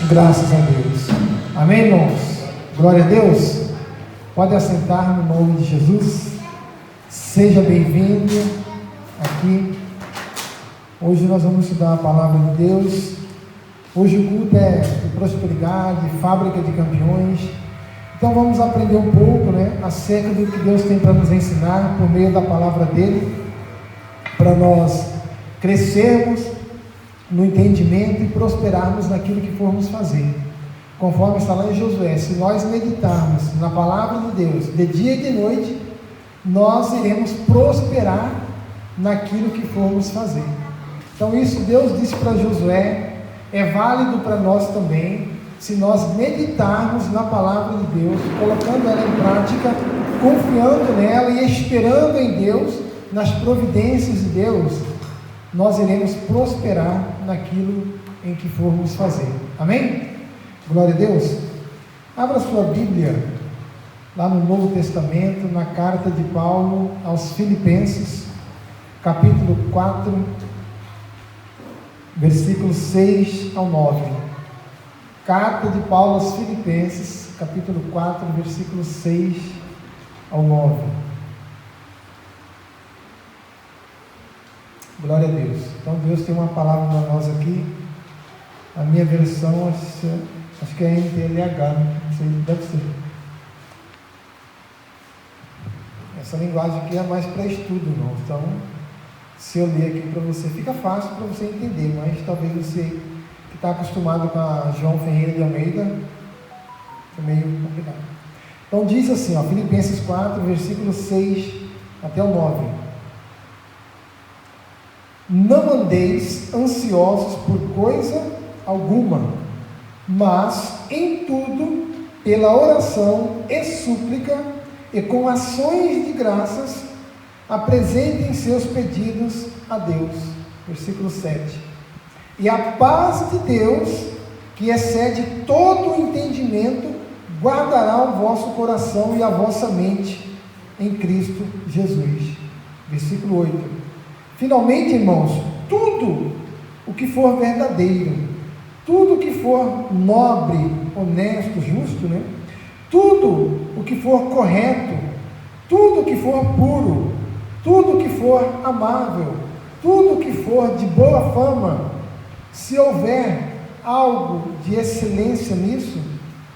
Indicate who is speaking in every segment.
Speaker 1: Graças a Deus. Amém, irmãos? Glória a Deus. Pode assentar no nome de Jesus. Seja bem-vindo aqui. Hoje nós vamos estudar a palavra de Deus. Hoje o culto é de prosperidade, fábrica de campeões. Então vamos aprender um pouco, acerca do que Deus tem para nos ensinar por meio da palavra dele, para nós crescermos no entendimento e prosperarmos naquilo que formos fazer. Conforme está lá em Josué, se nós meditarmos na palavra de Deus de dia e de noite, nós iremos prosperar naquilo que formos fazer. Então isso Deus disse para Josué, é válido para nós também, se nós meditarmos na palavra de Deus, colocando ela em prática, confiando nela e esperando em Deus, nas providências de Deus, nós iremos prosperar naquilo em que formos fazer. Amém? Glória a Deus. Abra sua Bíblia lá no Novo Testamento, na carta de Paulo aos Filipenses, capítulo 4, versículos 6 ao 9. Carta de Paulo aos Filipenses, capítulo 4, versículos 6 ao 9. Glória a Deus. Então Deus tem uma palavra para nós aqui. A minha versão, acho que é NTLH, não sei, deve ser. Essa linguagem aqui é mais para estudo, irmão. Então, se eu ler aqui para você, fica fácil para você entender, mas talvez você que está acostumado com a João Ferreira de Almeida, é meio complicado. Então diz assim, Filipenses 4, versículo 6 até o 9. Não andeis ansiosos por coisa alguma, mas em tudo, pela oração e súplica, e com ações de graças, apresentem seus pedidos a Deus. Versículo 7. E a paz de Deus, que excede todo o entendimento, guardará o vosso coração e a vossa mente em Cristo Jesus. Versículo 8. Finalmente, irmãos, tudo o que for verdadeiro, tudo o que for nobre, honesto, justo, tudo o que for correto, tudo o que for puro, tudo o que for amável, tudo o que for de boa fama, se houver algo de excelência nisso,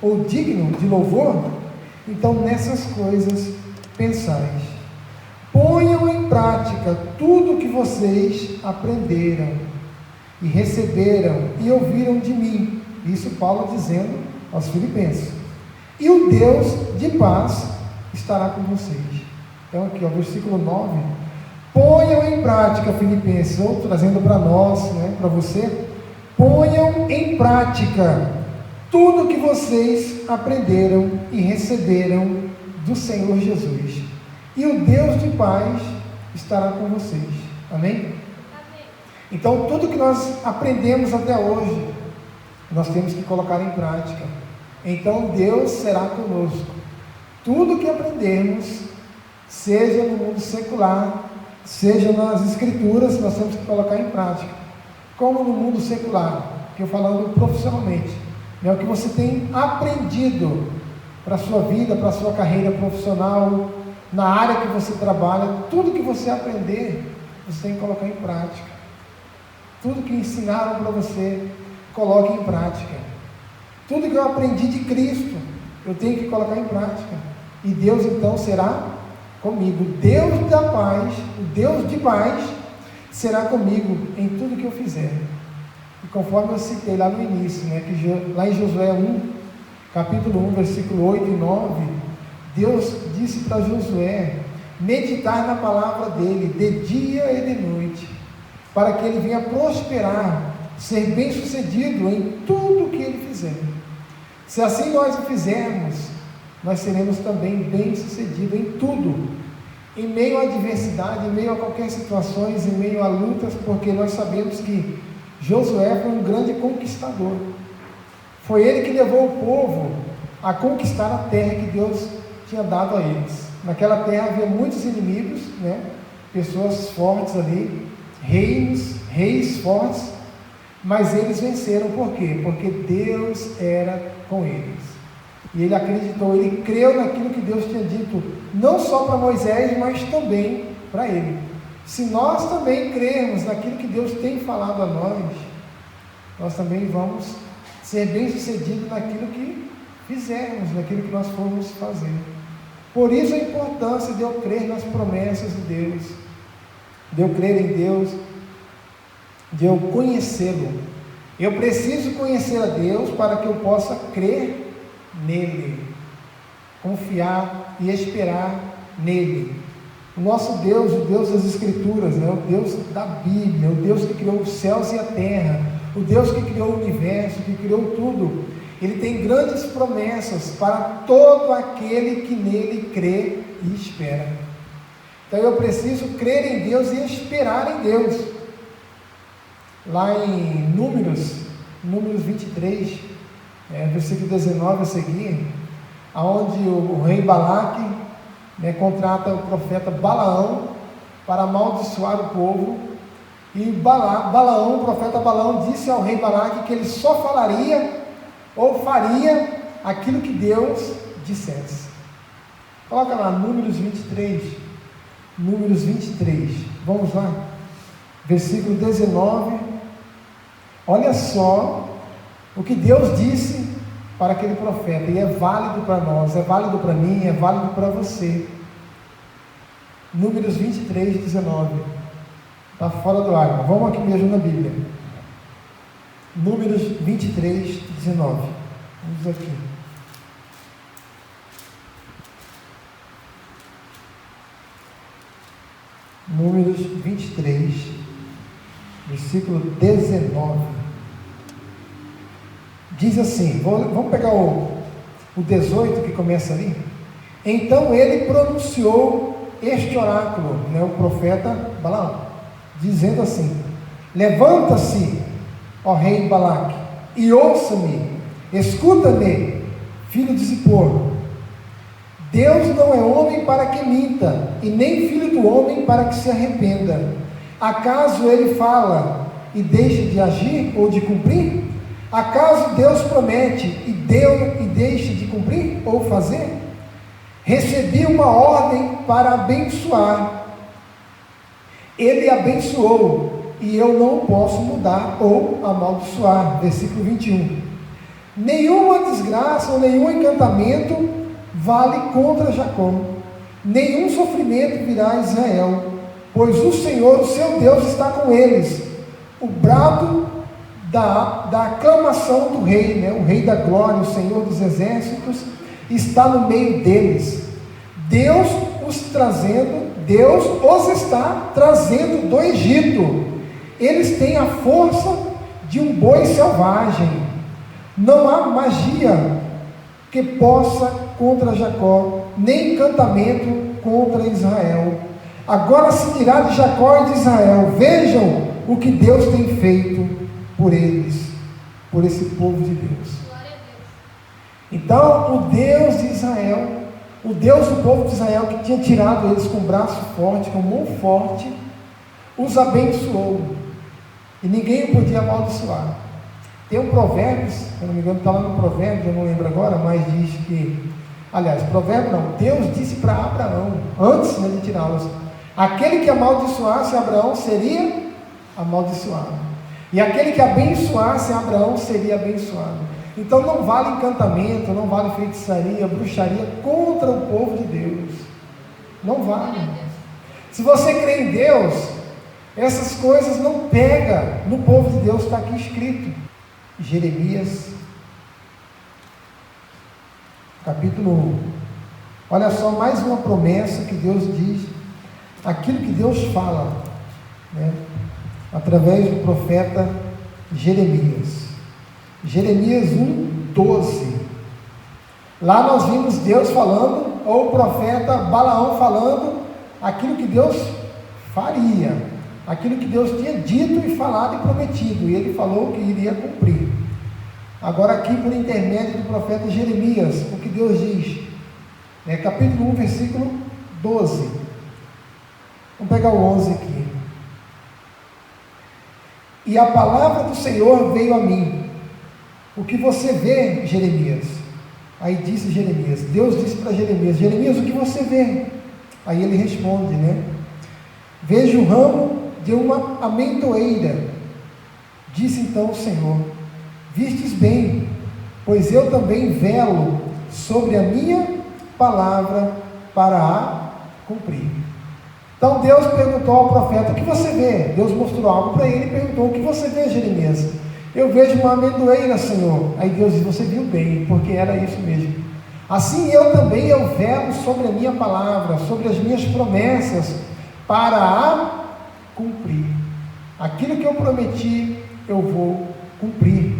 Speaker 1: ou digno de louvor, então nessas coisas pensais. Ponham em prática tudo o que vocês aprenderam e receberam e ouviram de mim. Isso Paulo dizendo aos Filipenses. E o Deus de paz estará com vocês. Então aqui, versículo 9. Ponham em prática, Filipenses, ou trazendo para nós, para você, ponham em prática tudo o que vocês aprenderam e receberam do Senhor Jesus. E o Deus de paz estará com vocês. Amém? Amém? Então, tudo que nós aprendemos até hoje, nós temos que colocar em prática. Então, Deus será conosco. Tudo que aprendermos, seja no mundo secular, seja nas escrituras, nós temos que colocar em prática. Como no mundo secular, que eu falando profissionalmente, o que você tem aprendido para a sua vida, para a sua carreira profissional, na área que você trabalha, tudo que você aprender, você tem que colocar em prática. Tudo que ensinaram para você, coloque em prática. Tudo que eu aprendi de Cristo, eu tenho que colocar em prática. E Deus então será comigo. Deus da paz, o Deus de paz, será comigo em tudo que eu fizer. E conforme eu citei lá no início, que lá em Josué 1, capítulo 1, versículo 8 e 9, Deus disse para Josué meditar na palavra dele de dia e de noite, para que ele venha prosperar, ser bem sucedido em tudo que ele fizer. Se assim nós o fizermos, nós seremos também bem sucedidos em tudo, em meio à adversidade, em meio a qualquer situação, em meio a lutas, porque nós sabemos que Josué foi um grande conquistador. Foi ele que levou o povo a conquistar a terra que Deus tinha dado a eles. Naquela terra havia muitos inimigos, pessoas fortes ali, reis fortes, Mas eles venceram, por quê? Porque Deus era com eles. E ele acreditou, ele creu naquilo que Deus tinha dito, não só para Moisés, mas também para ele. Se nós também crermos naquilo que Deus tem falado a nós também vamos ser bem-sucedidos naquilo que fizermos, naquilo que nós formos fazer. Por isso a importância de eu crer nas promessas de Deus, de eu crer em Deus, de eu conhecê-lo. Eu preciso conhecer a Deus para que eu possa crer nele, confiar e esperar nele. O nosso Deus, o Deus das Escrituras, o Deus da Bíblia, o Deus que criou os céus e a terra, o Deus que criou o universo, que criou tudo, ele tem grandes promessas para todo aquele que nele crê e espera. Então eu preciso crer em Deus e esperar em Deus. Lá em Números 23, versículo 19 a seguir, onde o rei Balaque contrata o profeta Balaão para amaldiçoar o povo, e Balaão, o profeta Balaão, disse ao rei Balaque que ele só falaria ou faria aquilo que Deus dissesse. Coloca lá, Números 23, vamos lá, versículo 19, olha só o que Deus disse para aquele profeta, e é válido para nós, é válido para mim, é válido para você. Números 23, 19, está fora do ar, vamos aqui mesmo na Bíblia. Números 23, 19, vamos aqui. Números 23, versículo 19, diz assim, vamos pegar o 18 que começa ali. Então ele pronunciou este oráculo, o profeta Balaão, dizendo assim: levanta-se, ó rei Balaque, e ouça-me, escuta-me, filho de Zippor. Deus não é homem para que minta, e nem filho do homem para que se arrependa. Acaso ele fala e deixa de agir ou de cumprir? Acaso Deus promete e deixa de cumprir ou fazer? Recebi uma ordem para abençoar. Ele abençoou, e eu não posso mudar ou amaldiçoar. Versículo 21. Nenhuma desgraça ou nenhum encantamento vale contra Jacó. Nenhum sofrimento virá a Israel, pois o Senhor, o seu Deus, está com eles. O brado da aclamação do rei, o rei da glória, o Senhor dos exércitos, está no meio deles. Deus os está trazendo do Egito. Eles têm a força de um boi selvagem. Não há magia que possa contra Jacó, nem encantamento contra Israel. Agora se dirá de Jacó e de Israel: vejam o que Deus tem feito por eles, por esse povo de Deus. Então, o Deus de Israel, o Deus do povo de Israel, que tinha tirado eles com braço forte, com mão forte, os abençoou, e ninguém o podia amaldiçoar. Tem um Provérbios, se eu não me engano, está lá no Provérbios, eu não lembro agora, mas diz que, aliás, Provérbio não, Deus disse para Abraão, antes de tirá-los: aquele que amaldiçoasse Abraão seria amaldiçoado, e aquele que abençoasse Abraão seria abençoado. Então não vale encantamento, não vale feitiçaria, bruxaria contra o povo de Deus. Não vale. Se você crê em Deus, essas coisas não pegam no povo de Deus. Está aqui escrito, Jeremias, capítulo 1. Olha só, mais uma promessa que Deus diz, aquilo que Deus fala, através do profeta Jeremias. Jeremias 1:12. Lá nós vimos Deus falando, ou o profeta Balaão falando aquilo que Deus faria, aquilo que Deus tinha dito e falado e prometido, e ele falou que iria cumprir. Agora aqui, por intermédio do profeta Jeremias, o que Deus diz, capítulo 1, versículo 12. Vamos pegar o 11 aqui. E a palavra do Senhor veio a mim. O que você vê, Jeremias? Aí disse Jeremias, Deus disse para Jeremias, Jeremias, o que você vê? Aí ele responde, né? Vejo o ramo de uma amendoeira. Disse então o Senhor, vistes bem, pois eu também velo sobre a minha palavra para a cumprir. Então Deus perguntou ao profeta, o que você vê? Deus mostrou algo para ele e perguntou, o que você vê, Jeremias? Eu vejo uma amendoeira, Senhor. Aí Deus disse, você viu bem, porque era isso mesmo. Assim eu também, eu velo sobre a minha palavra, sobre as minhas promessas, para a cumprir. Aquilo que eu prometi, eu vou cumprir.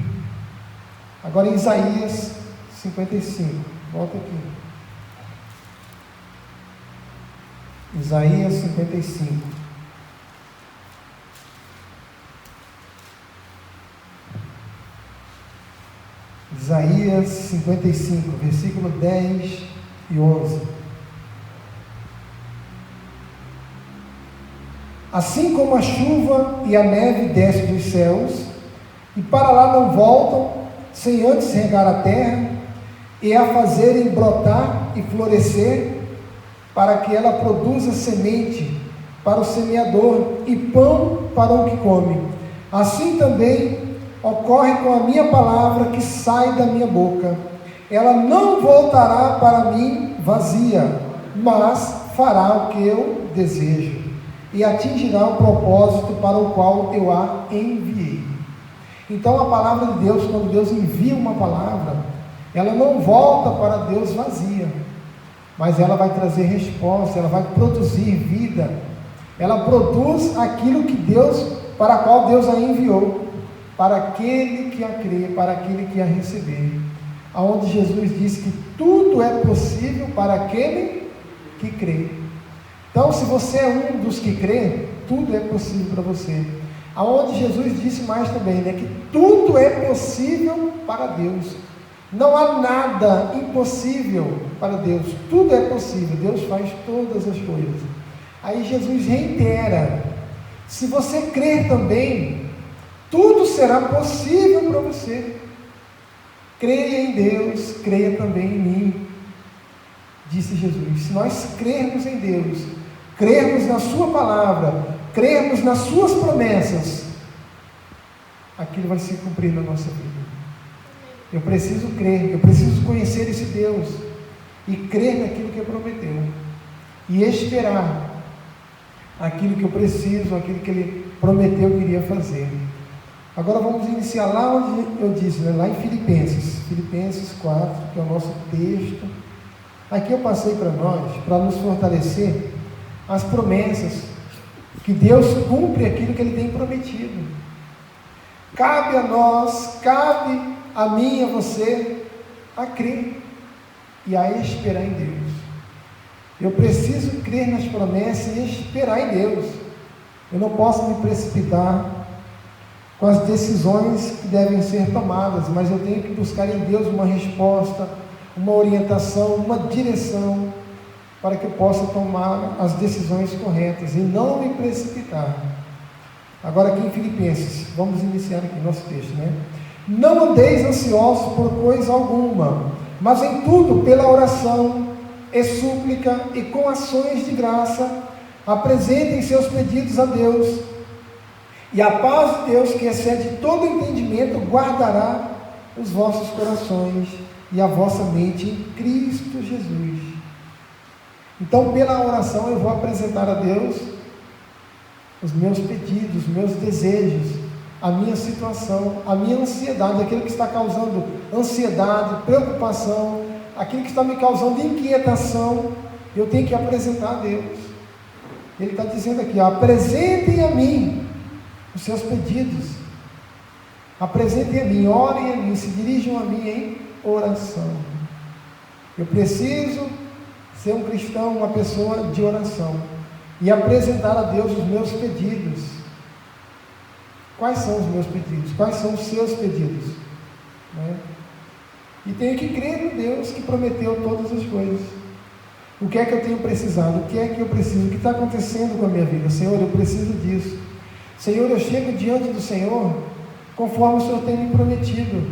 Speaker 1: Agora em Isaías 55, volta aqui. Isaías 55. Isaías 55, versículo 10 e 11. Assim como a chuva e a neve descem dos céus, e para lá não voltam, sem antes regar a terra, e a fazerem brotar e florescer, para que ela produza semente para o semeador e pão para o que come. Assim também ocorre com a minha palavra que sai da minha boca. Ela não voltará para mim vazia, mas fará o que eu desejo, e atingirá o propósito para o qual eu a enviei. Então a palavra de Deus, quando Deus envia uma palavra, ela não volta para Deus vazia, mas ela vai trazer resposta, ela vai produzir vida, ela produz aquilo que Deus, para o qual Deus a enviou, para aquele que a crê, para aquele que a receber, aonde Jesus disse que tudo é possível para aquele que crê. Então, se você é um dos que crê, tudo é possível para você. Aonde Jesus disse mais também, né, que tudo é possível para Deus. Não há nada impossível para Deus, tudo é possível, Deus faz todas as coisas. Aí Jesus reitera, se você crer também, tudo será possível para você. Creia em Deus, creia também em mim, disse Jesus. Se nós crermos em Deus, crermos na sua palavra, crermos nas suas promessas, aquilo vai se cumprir na nossa vida. Eu preciso crer, eu preciso conhecer esse Deus e crer naquilo que Ele prometeu e esperar aquilo que eu preciso, aquilo que Ele prometeu que iria fazer. Agora vamos iniciar lá onde eu disse, né? Lá em Filipenses 4, que é o nosso texto. Aqui eu passei para nós, para nos fortalecer, as promessas, que Deus cumpre aquilo que Ele tem prometido. Cabe a nós, cabe a mim, a você, a crer e a esperar em Deus. Eu preciso crer nas promessas e esperar em Deus. Eu não posso me precipitar com as decisões que devem ser tomadas, mas eu tenho que buscar em Deus uma resposta, uma orientação, uma direção, para que eu possa tomar as decisões corretas e não me precipitar. Agora aqui em Filipenses, vamos iniciar aqui nosso texto, né? Não andeis ansiosos por coisa alguma, mas em tudo, pela oração e súplica e com ações de graça, apresentem seus pedidos a Deus, e a paz de Deus, que excede todo entendimento, guardará os vossos corações e a vossa mente em Cristo Jesus. Então, pela oração, eu vou apresentar a Deus os meus pedidos, os meus desejos, a minha situação, a minha ansiedade, aquilo que está causando ansiedade, preocupação, aquilo que está me causando inquietação, eu tenho que apresentar a Deus. Ele está dizendo aqui, ó, apresentem a mim os seus pedidos, apresentem a mim, orem a mim, se dirijam a mim em oração. Eu preciso ser um cristão, uma pessoa de oração, e apresentar a Deus os meus pedidos. Quais são os meus pedidos? Quais são os seus pedidos? Né? E tenho que crer no Deus que prometeu todas as coisas. O que é que eu tenho precisado? O que é que eu preciso? O que está acontecendo com a minha vida? Senhor, eu preciso disso. Senhor, eu chego diante do Senhor conforme o Senhor tem me prometido,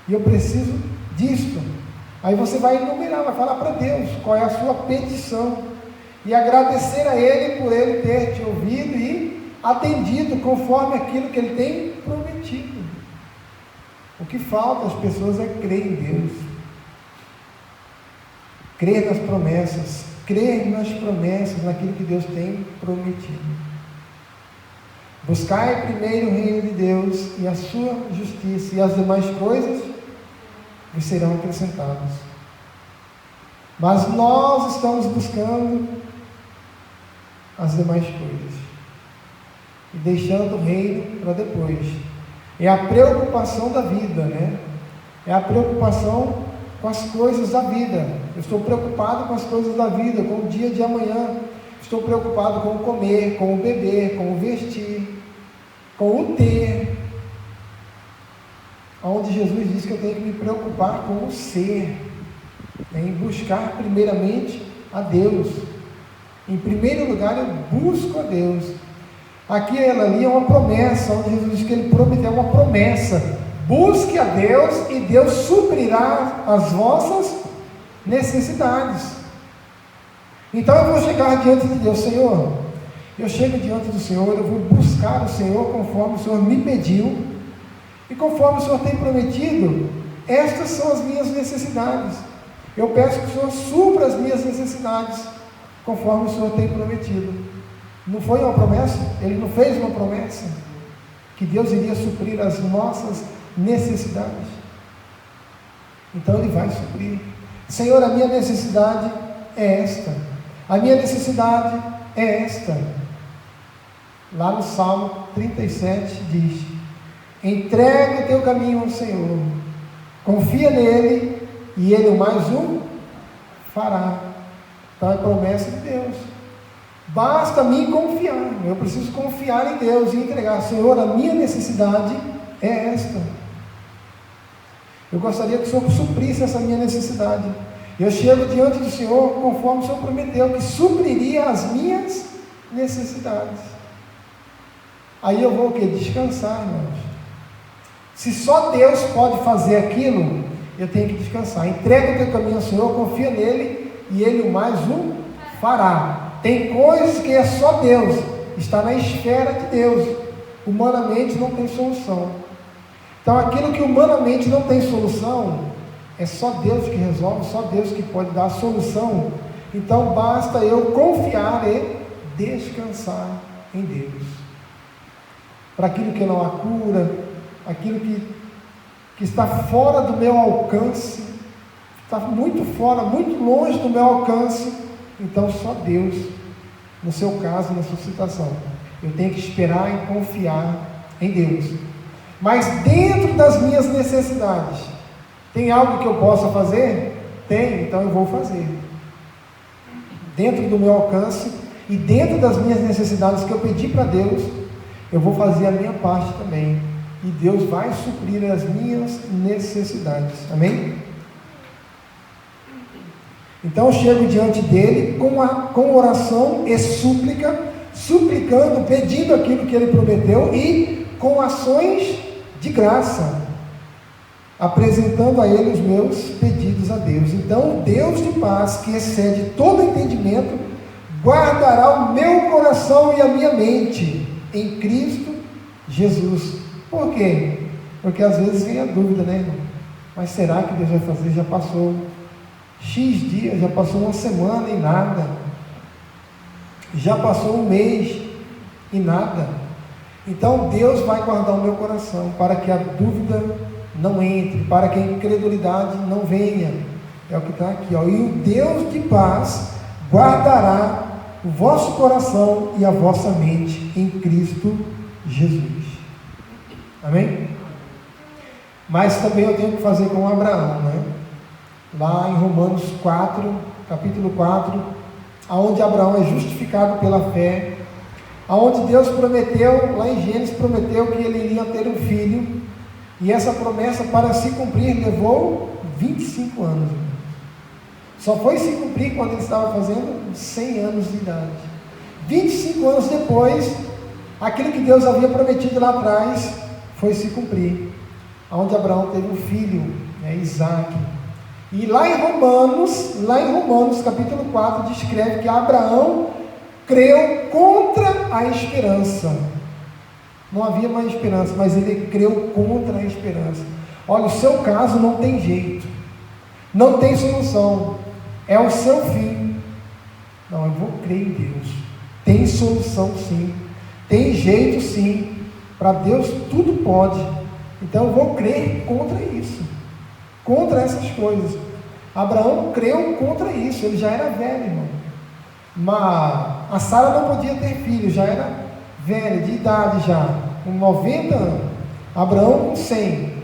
Speaker 1: e eu preciso disto. Aí você vai enumerar, vai falar para Deus qual é a sua petição, e agradecer a Ele por Ele ter te ouvido e atendido conforme aquilo que Ele tem prometido. O que falta às pessoas é crer em Deus, crer nas promessas, crer nas promessas, naquilo que Deus tem prometido. Buscai primeiro o reino de Deus e a sua justiça, e as demais coisas vos serão acrescentadas. Mas nós estamos buscando as demais coisas e deixando o reino para depois. É a preocupação da vida, né? É a preocupação com as coisas da vida. Eu estou preocupado com as coisas da vida, com o dia de amanhã. Estou preocupado com o comer, com o beber, com o vestir, com o ter. Onde Jesus diz que eu tenho que me preocupar com o ser, em buscar primeiramente a Deus. Em primeiro lugar, eu busco a Deus. Aqui ali é uma promessa, onde Jesus diz que Ele prometeu uma promessa: busque a Deus e Deus suprirá as vossas necessidades. Então eu vou chegar diante de Deus: Senhor, eu chego diante do Senhor, eu vou buscar o Senhor conforme o Senhor me pediu, e conforme o Senhor tem prometido. Estas são as minhas necessidades. Eu peço que o Senhor supra as minhas necessidades, conforme o Senhor tem prometido. Não foi uma promessa? Ele não fez uma promessa que Deus iria suprir as nossas necessidades? Então Ele vai suprir. Senhor, a minha necessidade é esta, a minha necessidade é esta. Lá no Salmo 37 diz: entrega o teu caminho ao Senhor, confia nele, e Ele o mais um fará. Então é promessa de Deus. Basta me confiar. Eu preciso confiar em Deus e entregar: Senhor, a minha necessidade é esta. Eu gostaria que o Senhor suprisse essa minha necessidade. Eu chego diante do Senhor conforme o Senhor prometeu, que supriria as minhas necessidades. Aí eu vou o quê? Descansar, irmãos. Se só Deus pode fazer aquilo, eu tenho que descansar. Entrega o teu caminho ao Senhor, confia nele, e Ele o mais um fará. Tem coisas que é só Deus, está na esfera de Deus. Humanamente não tem solução. Então aquilo que humanamente não tem solução, é só Deus que resolve, só Deus que pode dar a solução. Então basta eu confiar e descansar em Deus. Para aquilo que não há cura, aquilo que está fora do meu alcance, está muito fora, muito longe do meu alcance, então só Deus, no seu caso, na sua situação, eu tenho que esperar e confiar em Deus. Mas dentro das minhas necessidades, tem algo que eu possa fazer? Tem, então eu vou fazer. Dentro do meu alcance e dentro das minhas necessidades que eu pedi para Deus, eu vou fazer a minha parte também. E Deus vai suprir as minhas necessidades. Amém? Então eu chego diante dele com oração e súplica, suplicando, pedindo aquilo que ele prometeu, e com ações de graça, apresentando a ele os meus pedidos a Deus. Então o Deus de paz, que excede todo entendimento, guardará o meu coração e a minha mente em Cristo Jesus. Por quê? Porque às vezes vem a dúvida, né, irmão? Mas será que Deus vai fazer? Já passou X dias, já passou uma semana e nada, já passou um mês e nada. Então Deus vai guardar o meu coração, para que a dúvida não entre, para que a incredulidade não venha. É o que está aqui, ó. E o Deus de paz guardará o vosso coração e a vossa mente em Cristo Jesus. Amém? Mas também eu tenho que fazer com Abraão, né? Lá em Romanos 4, capítulo 4, aonde Abraão é justificado pela fé, aonde Deus prometeu, lá em Gênesis prometeu que ele iria ter um filho, e essa promessa, para se cumprir, levou 25 anos. Só foi se cumprir quando ele estava fazendo 100 anos de idade. 25 anos depois, aquilo que Deus havia prometido lá atrás foi se cumprir, onde Abraão teve um filho, Isaac. E lá em Romanos capítulo 4, descreve que Abraão creu contra a esperança. Não havia mais esperança, mas ele creu contra a esperança. Olha, o seu caso não tem jeito, não tem solução, é o seu fim. Não, eu vou crer em Deus. Tem solução sim, tem jeito sim. Para Deus tudo pode. Então eu vou crer contra isso, contra essas coisas. Abraão creu contra isso, ele já era velho, irmão. Mas a Sara não podia ter filho, já era velha, de idade já, com 90 anos. Abraão com 100.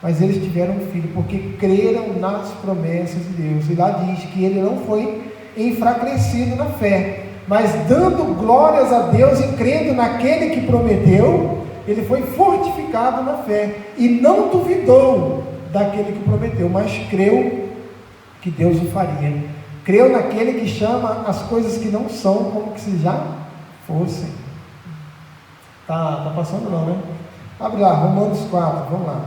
Speaker 1: Mas eles tiveram um filho, porque creram nas promessas de Deus. E lá diz que ele não foi enfraquecido na fé, mas dando glórias a Deus e crendo naquele que prometeu, ele foi fortificado na fé, e não duvidou daquele que prometeu, mas creu que Deus o faria. Creu naquele que chama as coisas que não são como que se já fossem. Tá passando não, né? Abre lá, Romanos 4, vamos lá.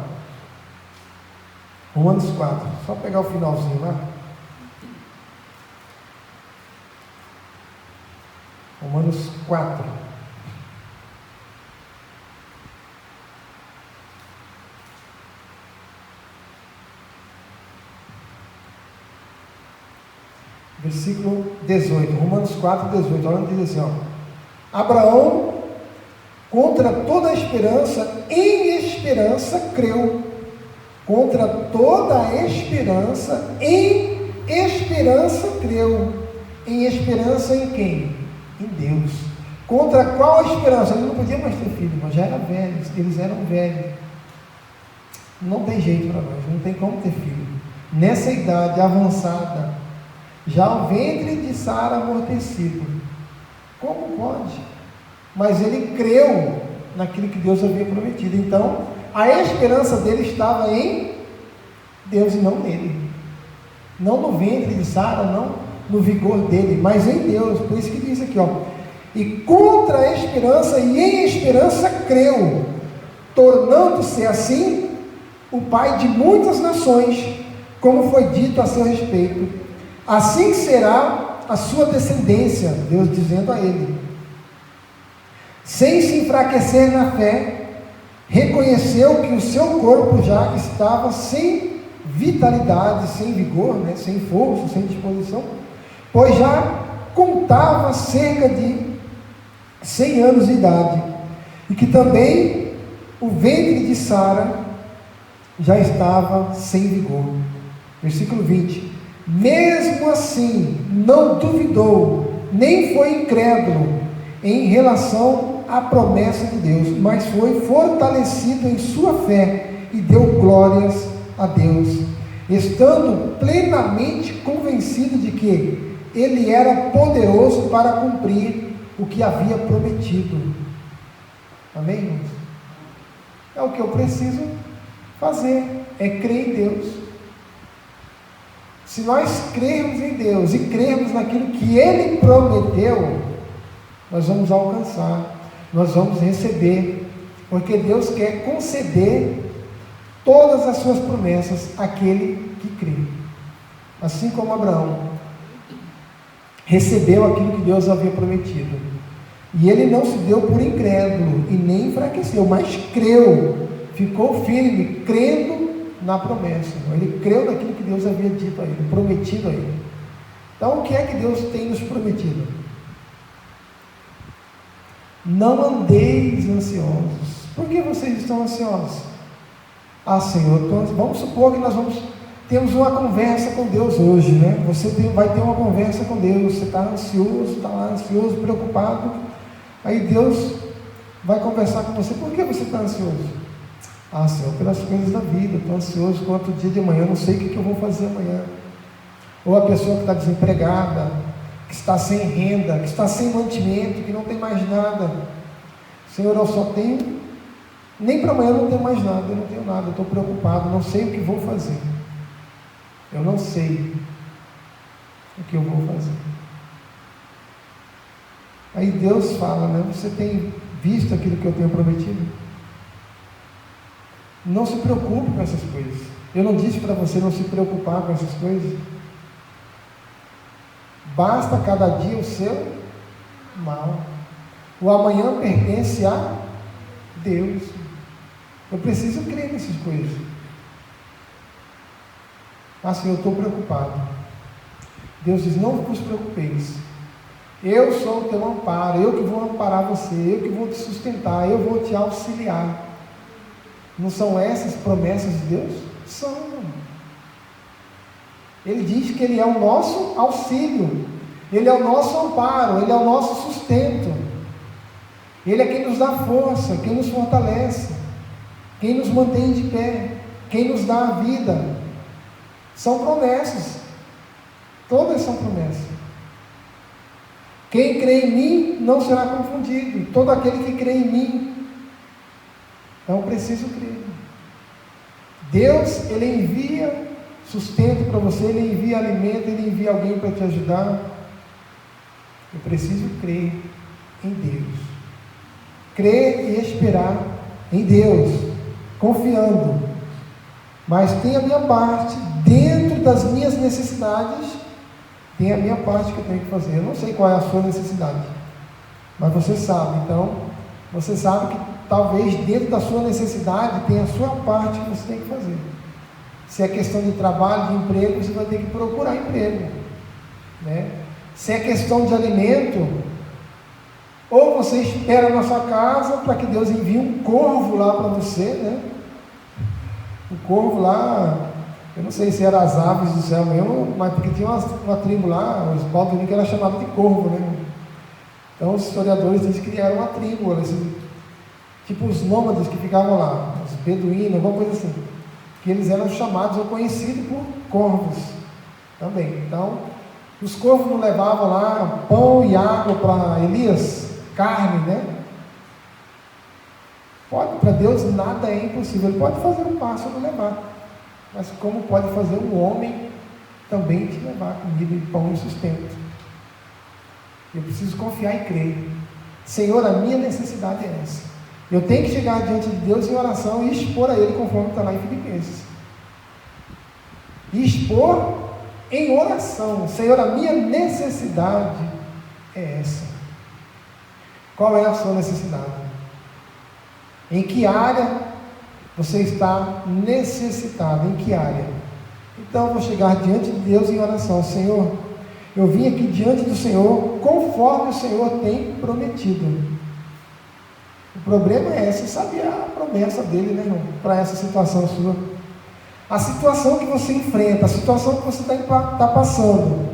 Speaker 1: Romanos 4, só pegar o finalzinho lá. Romanos 4. Versículo 18, Romanos 4, 18, olha onde diz assim, Abraão, contra toda a esperança, em esperança creu. Contra toda a esperança, em esperança creu. Em esperança em quem? Em Deus. Contra qual a esperança? Ele não podia mais ter filho, mas já era velho, eles eram velhos. Não tem jeito para nós, não tem como ter filho. Nessa idade avançada, já o ventre de Sara amortecido. Como pode? Mas ele creu naquilo que Deus havia prometido. Então, a esperança dele estava em Deus e não nele. Não no ventre de Sara, não no vigor dele, mas em Deus. Por isso que diz aqui, e contra a esperança e em esperança creu, tornando-se assim o pai de muitas nações, como foi dito a seu respeito. Assim será a sua descendência, Deus dizendo a ele. Sem se enfraquecer na fé, reconheceu que o seu corpo já estava sem vitalidade, sem vigor, sem força, sem disposição, pois já contava cerca de 100 anos de idade, e que também o ventre de Sara já estava sem vigor. Versículo 20. Mesmo assim, não duvidou, nem foi incrédulo em relação à promessa de Deus, mas foi fortalecido em sua fé e deu glórias a Deus, estando plenamente convencido de que ele era poderoso para cumprir o que havia prometido. Amém, irmãos? É o que eu preciso fazer, é crer em Deus. Se nós crermos em Deus e crermos naquilo que Ele prometeu, nós vamos alcançar, nós vamos receber, porque Deus quer conceder todas as suas promessas àquele que crê. Assim como Abraão recebeu aquilo que Deus havia prometido, e ele não se deu por incrédulo e nem enfraqueceu, mas creu, ficou firme, crendo na promessa. Ele creu naquilo que Deus havia dito a ele, prometido a ele. Então, o que é que Deus tem nos prometido? Não andeis ansiosos. Por que vocês estão ansiosos? Senhor, vamos supor que nós temos uma conversa com Deus hoje, né? Você vai ter uma conversa com Deus, você está ansioso, está lá ansioso, preocupado, aí Deus vai conversar com você. Por que você está ansioso? Senhor, pelas coisas da vida, estou ansioso quanto o dia de amanhã, não sei o que eu vou fazer amanhã. Ou a pessoa que está desempregada, que está sem renda, que está sem mantimento, que não tem mais nada. Senhor, eu só tenho, nem para amanhã eu não tenho mais nada, eu não tenho nada, eu estou preocupado, não sei o que vou fazer. Eu não sei o que eu vou fazer. Aí Deus fala, você tem visto aquilo que eu tenho prometido? Não se preocupe com essas coisas. Eu não disse para você não se preocupar com essas coisas. Basta cada dia o seu mal. O amanhã pertence a Deus. Eu preciso crer nessas coisas. Assim, eu estou preocupado. Deus diz, não vos preocupeis. Eu sou o teu amparo, eu que vou amparar você, eu que vou te sustentar, eu vou te auxiliar. Não são essas promessas de Deus? São. Ele diz que Ele é o nosso auxílio, Ele é o nosso amparo, Ele é o nosso sustento. Ele é quem nos dá força, quem nos fortalece, quem nos mantém de pé, quem nos dá a vida. São promessas. Todas são promessas. Quem crê em mim não será confundido. Todo aquele que crê em mim. Então eu preciso crer. Deus, Ele envia sustento para você, Ele envia alimento, Ele envia alguém para te ajudar. Eu preciso crer em Deus. Crer e esperar em Deus, confiando. Mas tem a minha parte, dentro das minhas necessidades, tem a minha parte que eu tenho que fazer. Eu não sei qual é a sua necessidade, mas você sabe. Então, você sabe que talvez dentro da sua necessidade tem a sua parte que você tem que fazer. Se é questão de trabalho, de emprego, você vai ter que procurar emprego, né? Se é questão de alimento, ou você espera na sua casa para que Deus envie um corvo lá para você, né? O corvo lá, eu não sei se eram as aves do céu mesmo, mas porque tinha uma tribo lá, os balduínos, que era chamado de corvo, né? Então os historiadores dizem que era uma tribo, tipo os nômades que ficavam lá, os beduínos, alguma coisa assim, que eles eram chamados ou conhecidos por corvos também. Então, os corvos não levavam lá pão e água para Elias, carne, né? Para Deus nada é impossível. Ele pode fazer um pássaro levar, mas como pode fazer um homem também te levar comida e pão e sustento? Eu preciso confiar e crer. Senhor, a minha necessidade é essa. Eu tenho que chegar diante de Deus em oração e expor a Ele, conforme está lá em Filipenses. E expor em oração. Senhor, a minha necessidade é essa. Qual é a sua necessidade? Em que área você está necessitado? Em que área? Então eu vou chegar diante de Deus em oração. Senhor, eu vim aqui diante do Senhor conforme o Senhor tem prometido. O problema é você saber a promessa dele, né, irmão? Para essa situação sua. A situação que você enfrenta, a situação que você está passando.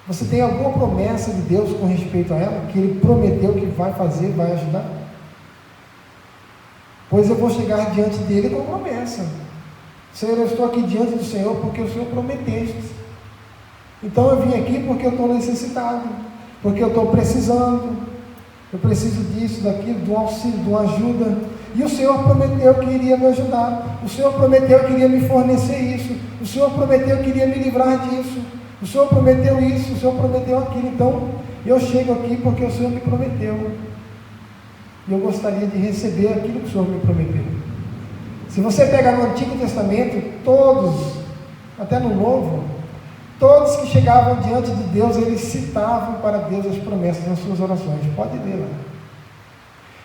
Speaker 1: Você tem alguma promessa de Deus com respeito a ela? Que Ele prometeu que vai fazer, vai ajudar? Pois eu vou chegar diante dele com promessa. Senhor, eu estou aqui diante do Senhor porque o Senhor prometeste. Então eu vim aqui porque eu estou necessitado, porque eu estou precisando. Eu preciso disso, daquilo, de um auxílio, de uma ajuda. E o Senhor prometeu que iria me ajudar. O Senhor prometeu que iria me fornecer isso. O Senhor prometeu que iria me livrar disso. O Senhor prometeu isso, o Senhor prometeu aquilo. Então eu chego aqui porque o Senhor me prometeu. E eu gostaria de receber aquilo que o Senhor me prometeu. Se você pegar no Antigo Testamento, todos, até no Novo, todos que chegavam diante de Deus, eles citavam para Deus as promessas nas suas orações. Pode ler lá.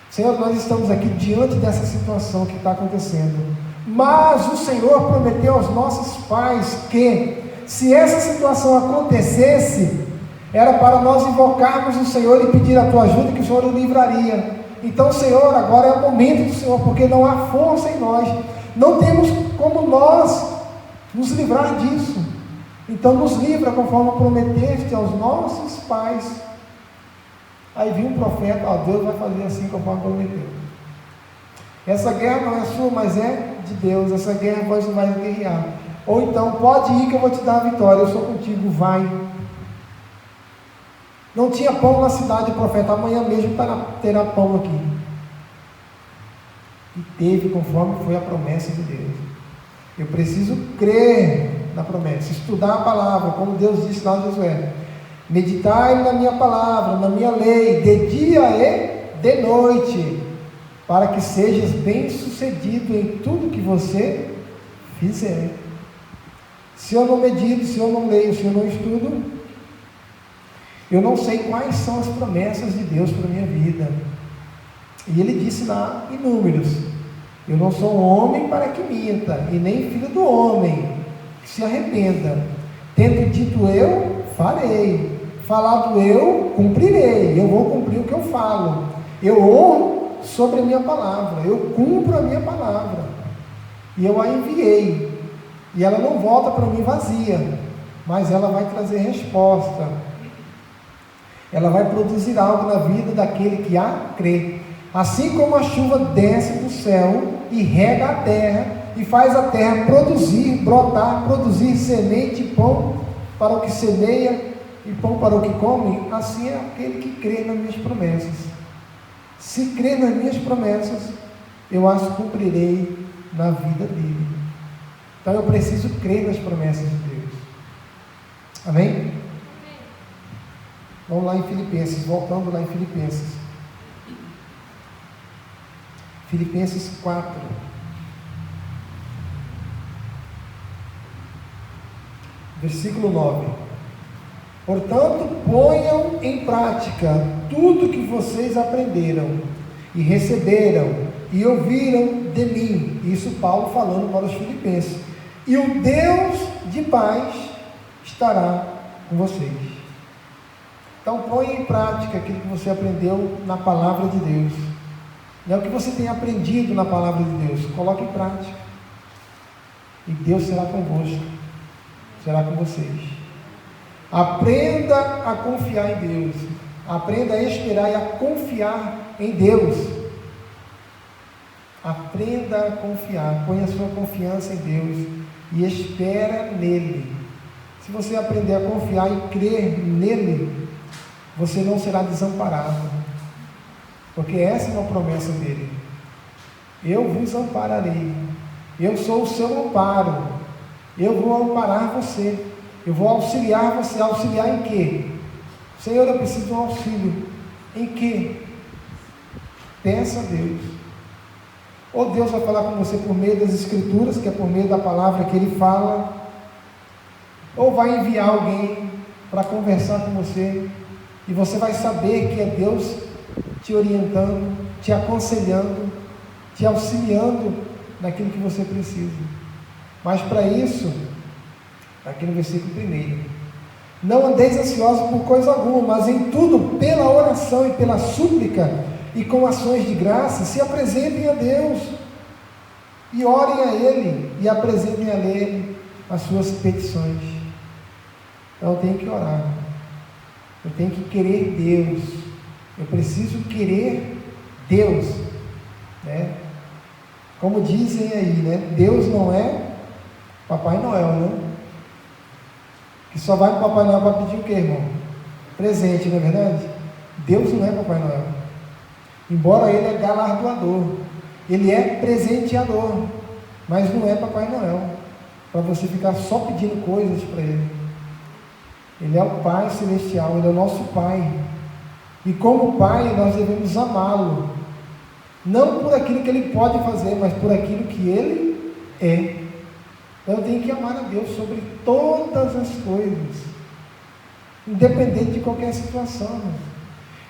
Speaker 1: Senhor, nós estamos aqui diante dessa situação que está acontecendo. Mas o Senhor prometeu aos nossos pais que, se essa situação acontecesse, era para nós invocarmos o Senhor e pedir a tua ajuda, que o Senhor o livraria. Então, Senhor, agora é o momento do Senhor, porque não há força em nós, não temos como nós nos livrar disso. Então nos livra conforme prometeste aos nossos pais. Aí viu um profeta, Deus vai fazer assim conforme prometeu. Essa guerra não é sua, mas é de Deus. Essa guerra você vai guerrear. Ou então, pode ir que eu vou te dar a vitória, eu sou contigo, vai. Não tinha pão na cidade, o profeta, amanhã mesmo terá pão aqui. E teve, conforme foi a promessa de Deus. Eu preciso crer na promessa, estudar a palavra, como Deus disse lá a Josué: meditai na minha palavra, na minha lei, de dia e de noite, para que sejas bem-sucedido em tudo que você fizer. Se eu não medito, se eu não leio, se eu não estudo, eu não sei quais são as promessas de Deus para a minha vida. E ele disse lá em Números: eu não sou homem para que minta, e nem filho do homem que se arrependa. Tendo dito eu, farei. Falado eu, cumprirei. Eu vou cumprir o que eu falo. Eu honro sobre a minha palavra. Eu cumpro a minha palavra. E eu a enviei. E ela não volta para mim vazia, mas ela vai trazer resposta. Ela vai produzir algo na vida daquele que a crê. Assim como a chuva desce do céu e rega a terra, e faz a terra produzir, brotar, produzir semente e pão para o que semeia e pão para o que come, assim é aquele que crê nas minhas promessas. Se crê nas minhas promessas, eu as cumprirei na vida dele. Então eu preciso crer nas promessas de Deus. Amém? Vamos lá em Filipenses, voltando lá em Filipenses. Filipenses 4. Versículo 9. Portanto, ponham em prática tudo que vocês aprenderam e receberam e ouviram de mim. Isso Paulo falando para os filipenses. E o Deus de paz estará com vocês. Então, ponha em prática aquilo que você aprendeu na palavra de Deus. Não é o que você tem aprendido na palavra de Deus. Coloque em prática. E Deus será convosco. Será com vocês. Aprenda a confiar em Deus. Aprenda a esperar e a confiar em Deus. Aprenda a confiar. Ponha a sua confiança em Deus e espera nele. Se você aprender a confiar e crer nele, você não será desamparado. Porque essa é uma promessa dele. Eu vos ampararei. Eu sou o seu amparo. Eu vou amparar você. Eu vou auxiliar você. Auxiliar em quê? Senhor, eu preciso de um auxílio. Em quê? Peça a Deus. Ou Deus vai falar com você por meio das Escrituras, que é por meio da palavra que Ele fala. Ou vai enviar alguém para conversar com você. E você vai saber que é Deus te orientando, te aconselhando, te auxiliando naquilo que você precisa. Mas para isso, aqui no versículo 1, não andeis ansiosos por coisa alguma, mas em tudo, pela oração e pela súplica, e com ações de graça, se apresentem a Deus, e orem a Ele, e apresentem a Ele as suas petições. Então eu tenho que orar, eu tenho que querer Deus, eu preciso querer Deus, né? Como dizem aí, né? Deus não é Papai Noel, né? Que só vai para o Papai Noel para pedir o quê, irmão? Presente, não é verdade? Deus não é Papai Noel. Embora Ele é galardoador, Ele é presenteador, mas não é Papai Noel, para você ficar só pedindo coisas para Ele. Ele é o Pai Celestial, Ele é o nosso Pai. E como Pai, nós devemos amá-lo. Não por aquilo que Ele pode fazer, mas por aquilo que Ele é. Então eu tenho que amar a Deus sobre todas as coisas. Independente de qualquer situação.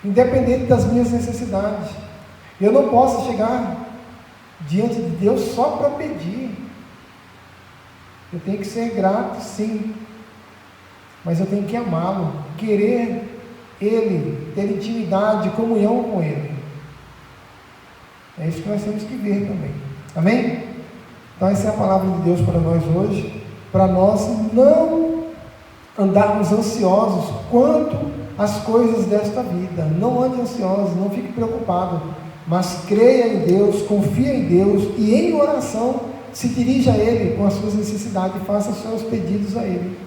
Speaker 1: Independente das minhas necessidades. Eu não posso chegar diante de Deus só para pedir. Eu tenho que ser grato, sim. Mas eu tenho que amá-lo, querer Ele, ter intimidade, comunhão com Ele. É isso que nós temos que ver também. Amém? Então essa é a palavra de Deus para nós hoje, para nós não andarmos ansiosos quanto às coisas desta vida. Não ande ansioso, não fique preocupado, mas creia em Deus, confia em Deus e em oração se dirija a Ele com as suas necessidades e faça os seus pedidos a Ele,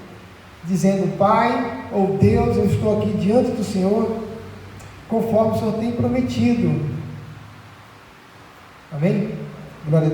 Speaker 1: dizendo: Pai, ou Deus, eu estou aqui diante do Senhor, conforme o Senhor tem prometido. Amém? Glória a Deus.